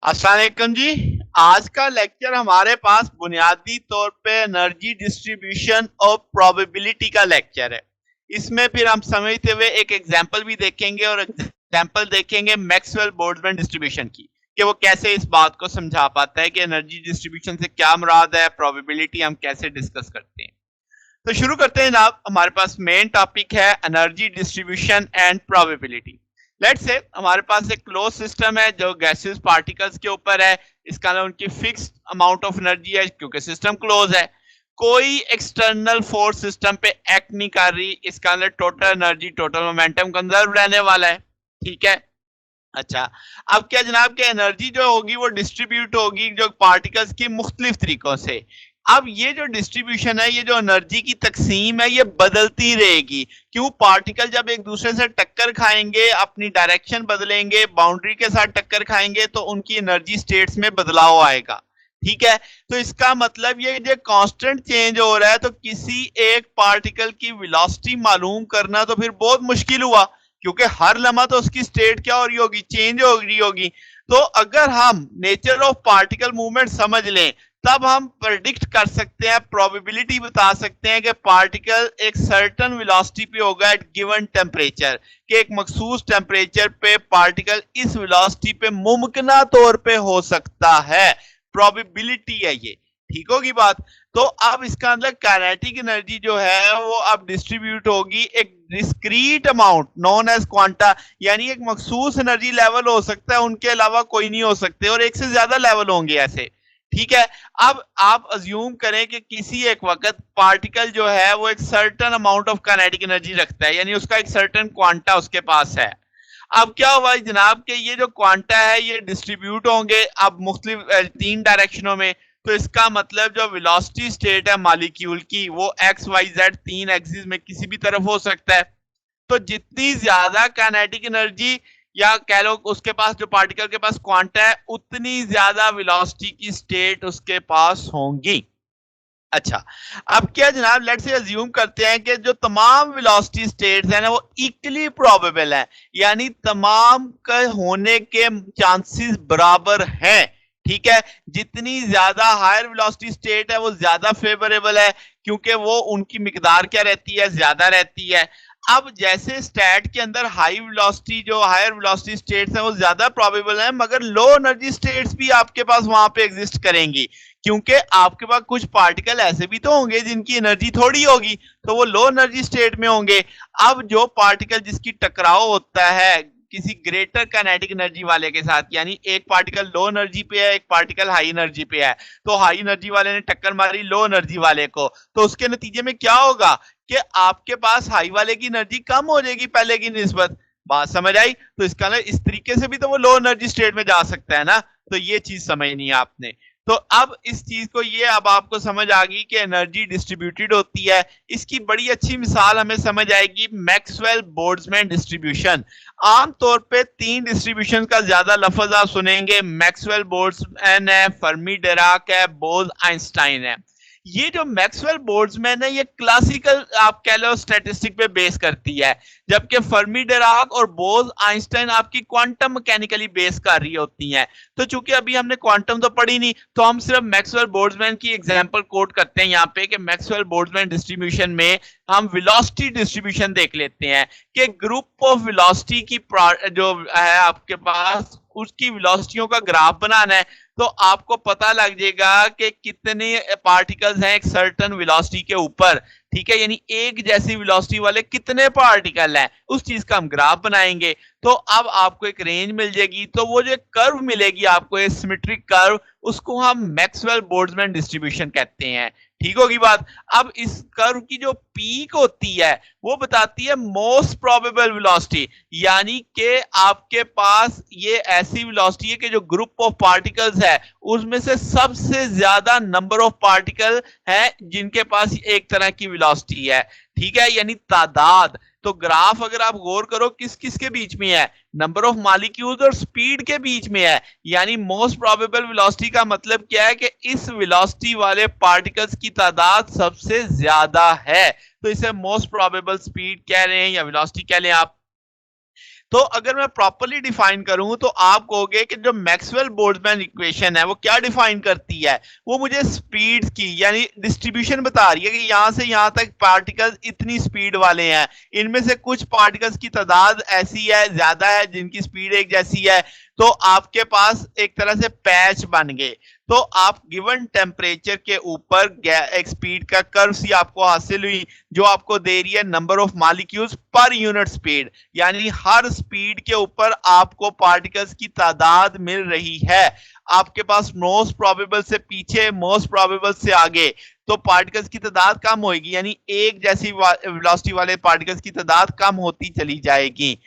अस्सलाम वालेकुम जी। आज का लेक्चर हमारे पास बुनियादी तौर पे एनर्जी डिस्ट्रीब्यूशन और प्रोबेबिलिटी का लेक्चर है। इसमें फिर हम समझते हुए एक एग्जांपल भी देखेंगे और एग्जांपल देखेंगे मैक्सवेल बोल्ट्जमैन डिस्ट्रीब्यूशन की कि वो कैसे इस बात को समझा पाता है कि एनर्जी डिस्ट्रीब्यूशन से क्या मुराद है, प्रोबेबिलिटी हम कैसे डिस्कस करते हैं। तो शुरू करते हैं जनाब। हमारे पास मेन टॉपिक है energy distribution and probability. Let's say हमारे पास एक क्लोज सिस्टम है जो गैसेस पार्टिकल्स के ऊपर है। इसका मतलब उनकी फिक्स्ड अमाउंट ऑफ एनर्जी है क्योंकि सिस्टम क्लोज है। कोई एक्सटर्नल फोर्स सिस्टम पे एक्ट नहीं कर रही। इसका मतलब total energy, total momentum conserve रहने वाला है। ठीक है। अच्छा, अब क्या जनाब कि एनर्जी जो होगी वो डिस्ट्रीब्यूट होगी जो पार्टिकल्स की मुख्तलिफ तरीकों से। अब ये जो डिस्ट्रीब्यूशन है, ये जो एनर्जी की तकसीम है, ये बदलती रहेगी। क्यों? पार्टिकल जब एक दूसरे से टक्कर खाएंगे, अपनी डायरेक्शन बदलेंगे, बाउंड्री के साथ टक्कर खाएंगे, तो उनकी एनर्जी स्टेट्स में बदलाव आएगा। ठीक है। तो इसका मतलब ये जो कांस्टेंट चेंज हो रहा है, तो किसी एक पार्टिकल की वेलोसिटी मालूम करना तो फिर बहुत मुश्किल हुआ, क्योंकि हर लम्हा तो उसकी स्टेट क्या हो रही होगी, चेंज हो रही होगी। तो अगर हम नेचर ऑफ पार्टिकल मूवमेंट समझ लें, तब हम प्रेडिक्ट कर सकते हैं, प्रोबेबिलिटी बता सकते हैं कि पार्टिकल एक सर्टेन वेलोसिटी पे होगा एट गिवन टेम्परेचर, कि एक मखसूस टेम्परेचर पे पार्टिकल इस वेलोसिटी पे मुमकिना तौर पे हो सकता है। प्रोबेबिलिटी है ये। ठीक होगी बात। तो अब इसका मतलब काइनेटिक एनर्जी जो है वो अब डिस्ट्रीब्यूट होगी एक discrete amount known as quanta, यानी एक मखसूस एनर्जी लेवल हो सकता है, उनके अलावा कोई नहीं हो सकते, और एक से ज्यादा लेवल होंगे ऐसे। ठीक है। अब आप अज्यूम करें कि किसी एक वक्त पार्टिकल जो है वो एक certain amount of kinetic energy रखता है, यानी उसका एक सर्टेन क्वांटा उसके पास है। अब क्या हुआ जनाब कि ये जो क्वांटा है ये डिस्ट्रीब्यूट होंगे अब मुख्तलिफ 3 डायरेक्शनों में। तो इसका मतलब जो वेलोसिटी स्टेट है मॉलिक्यूल की, वो एक्स वाई जेड 3 एक्सिस में किसी भी तरफ हो सकता है। तो जितनी ज्यादा काइनेटिक एनर्जी, या कह लो उसके पास, जो पार्टिकल के पास क्वांटा है, उतनी ज्यादा वेलोसिटी की स्टेट उसके पास होंगी। अच्छा, अब क्या जनाब, लेट्स से अज्यूम करते हैं कि जो तमाम वेलोसिटी स्टेट्स हैं ना वो इक्वली प्रोबेबल है, यानी तमाम का होने के चांसेस बराबर हैं। ठीक है। जितनी ज्यादा हायर वेलोसिटी स्टेट है वो ज्यादा फेवरेबल है, क्योंकि वो उनकी मिकदार क्या रहती है, ज्यादा रहती है। अब जैसे स्टैट के अंदर हाई वेलोसिटी, जो हायर वेलोसिटी स्टेट्स हैं वो ज्यादा प्रोबेबल है, मगर लो एनर्जी स्टेट्स भी आपके पास वहां पे एग्जिस्ट करेंगी, क्योंकि आपके पास कुछ पार्टिकल ऐसे भी तो होंगे जिनकी एनर्जी थोड़ी होगी, तो वो लो एनर्जी स्टेट में होंगे। अब जो पार्टिकल जिसकी टकराव होता है किसी ग्रेटर काइनेटिक एनर्जी वाले के साथ, यानी एक पार्टिकल लो एनर्जी पे है, एक पार्टिकल हाई एनर्जी पे है, तो हाई एनर्जी वाले ने टक्कर मारी लो एनर्जी वाले को, तो उसके नतीजे में क्या होगा कि आपके पास हाई वाले की एनर्जी कम हो जाएगी पहले की निस्बत। बात समझ आई? तो इसका ना इस तरीके से भी तो वो लो एनर्जी स्टेट में जा सकता है ना। तो ये चीज समझनी है आपने। तो अब इस चीज को, ये अब आपको समझ आ गई कि एनर्जी डिस्ट्रीब्यूटेड होती है। इसकी बड़ी अच्छी मिसाल हमें समझ आएगी मैक्सवेल बोल्ट्जमैन डिस्ट्रीब्यूशन। आमतौर पे 3 डिस्ट्रीब्यूशन का ज्यादा लफ्ज आप सुनेंगे, मैक्सवेल बोल्ट्जमैन है, फर्मी डिराक है, बोज आइंस्टाइन है। ये जो मैक्सवेल बोल्ट्जमैन है ये क्लासिकल आप कह लो स्टैटिस्टिक पे बेस करती है, जबकि फर्मी डिराक और बोज आइंस्टाइन आपकी क्वांटम मैकेनिकली बेस कर रही होती हैं। तो चूंकि अभी हमने क्वांटम तो पढ़ी नहीं, तो हम सिर्फ मैक्सवेल बोल्ट्जमैन की एग्जांपल कोट करते हैं यहाँ पे कि मैक्सवेल बोल्ट्जमैन डिस्ट्रीब्यूशन में हम वेलोसिटी डिस्ट्रीब्यूशन देख लेते हैं कि ग्रुप ऑफ वेलोसिटी की जो है आपके पास, उसकी वेलोसिटियों का ग्राफ बनाना है, तो आपको पता लग जाएगा कि कितने पार्टिकल्स हैं एक सर्टेन वेलोसिटी के ऊपर। ठीक है। यानी एक जैसी वेलोसिटी वाले कितने पार्टिकल हैं, उस चीज का हम ग्राफ बनाएंगे। तो अब आपको एक रेंज मिल जाएगी, तो वो जो कर्व मिलेगी आपको, एक सिमेट्रिक कर्व, उसको हम मैक्सवेल बोल्ट्जमैन डिस्ट्रीब्यूशन कहते हैं। ठीक होगी बात। अब इस कर्व की जो पीक होती है वो बताती है मोस्ट प्रोबेबल वेलोसिटी, यानी कि आपके पास ये ऐसी वेलोसिटी है कि जो ग्रुप ऑफ पार्टिकल्स है उसमें से सबसे ज्यादा नंबर ऑफ पार्टिकल है जिनके पास एक तरह की वेलोसिटी है। ठीक है, यानी तादाद। तो ग्राफ अगर आप गौर करो किस किस के बीच में है, नंबर ऑफ मॉलिक्यूल्स और स्पीड के बीच में है। यानी मोस्ट प्रोबेबल वेलोसिटी का मतलब क्या है कि इस वेलोसिटी वाले पार्टिकल्स की तादाद सबसे ज्यादा है, तो इसे मोस्ट प्रोबेबल स्पीड कह रहे हैं या वेलोसिटी कह लें आप। तो अगर मैं प्रॉपर्ली डिफाइन करूं तो आप कहोगे कि जो मैक्सवेल बोल्ट्जमैन इक्वेशन है वो क्या डिफाइन करती है, वो मुझे स्पीड की यानी डिस्ट्रीब्यूशन बता रही है कि यहां से यहां तक पार्टिकल्स इतनी स्पीड वाले हैं, इनमें से कुछ पार्टिकल्स की तादाद ऐसी है, ज्यादा है, जिनकी स्पीड एक जैसी है, तो आपके पास एक तरह से पैच बन गए। तो आप गिवन टेम्परेचर के ऊपर एक स्पीड का कर्व सी आपको हासिल हुई जो आपको दे रही है number of molecules per unit speed, यानी हर स्पीड के ऊपर आपको पार्टिकल्स की तादाद मिल रही है। आपके पास मोस्ट प्रोबेबल से पीछे, मोस्ट प्रोबेबल से आगे, तो पार्टिकल्स की तादाद कम होगी, यानी एक जैसी वेलोसिटी वाले पार्टिकल्स की तादाद कम होती चली जाएगी।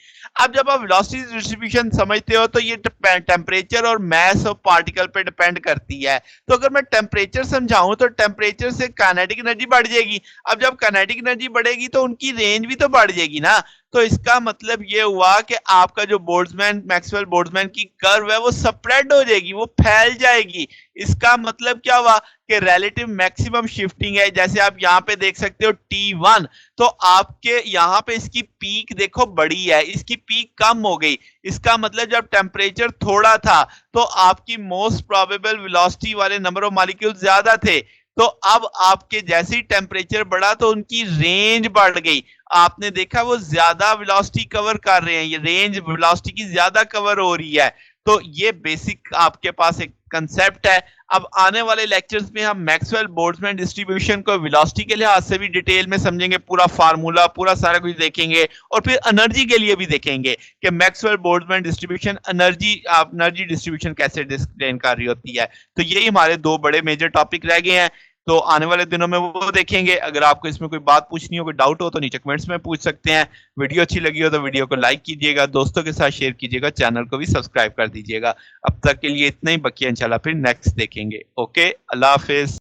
अब जब आप वेलोसिटी डिस्ट्रीब्यूशन समझते हो तो ये टेम्परेचर और मास ऑफ पार्टिकल पे डिपेंड करती है। तो अगर मैं टेम्परेचर समझाऊं तो टेम्परेचर से काइनेटिक एनर्जी बढ़ जाएगी। अब जब काइनेटिक एनर्जी बढ़ेगी तो उनकी रेंज भी तो बढ़ जाएगी ना। तो इसका मतलब ये हुआ कि आपका जो बोल्ट्जमैन मैक्सवेल बोल्ट्जमैन की कर्व है वो स्प्रेड हो जाएगी, वो फैल जाएगी। इसका मतलब क्या हुआ कि रिलेटिव मैक्सिमम शिफ्टिंग है, जैसे आप यहाँ पे देख सकते हो T1, तो आपके यहाँ पे इसकी पीक देखो बड़ी है, इसकी पीक कम हो गई। इसका मतलब जब टेम्परेचर थोड़ा था तो आपकी मोस्ट प्रोबेबल वेलोसिटी वाले नंबर ऑफ मॉलिक्यूल ज्यादा थे, तो अब आपके जैसे ही टेम्परेचर बढ़ा तो उनकी रेंज बढ़ गई। आपने देखा वो ज्यादा वेलोसिटी कवर कर रहे हैं, ये रेंज वेलोसिटी की ज्यादा कवर हो रही है। तो ये बेसिक आपके पास एक कंसेप्ट है। अब आने वाले लेक्चर्स में हम मैक्सवेल बोल्ट्जमैन डिस्ट्रीब्यूशन को वेलोसिटी के लिहाज से भी डिटेल में समझेंगे, पूरा फार्मूला, पूरा सारा कुछ देखेंगे, और फिर एनर्जी के लिए भी देखेंगे कि Maxwell Boltzmann distribution energy distribution कैसे एक्सप्लेन कर रही होती है। तो यही हमारे दो बड़े मेजर टॉपिक रह गए हैं, तो आने वाले दिनों में वो देखेंगे। अगर आपको इसमें कोई बात पूछनी हो, कोई डाउट हो तो नीचे कमेंट्स में पूछ सकते हैं। वीडियो अच्छी लगी हो तो वीडियो को लाइक कीजिएगा, दोस्तों के साथ शेयर कीजिएगा, चैनल को भी सब्सक्राइब कर दीजिएगा। अब तक के लिए इतना ही, बकिया इंशाल्लाह फिर नेक्स्ट देखेंगे। ओके, अल्लाह हाफिज।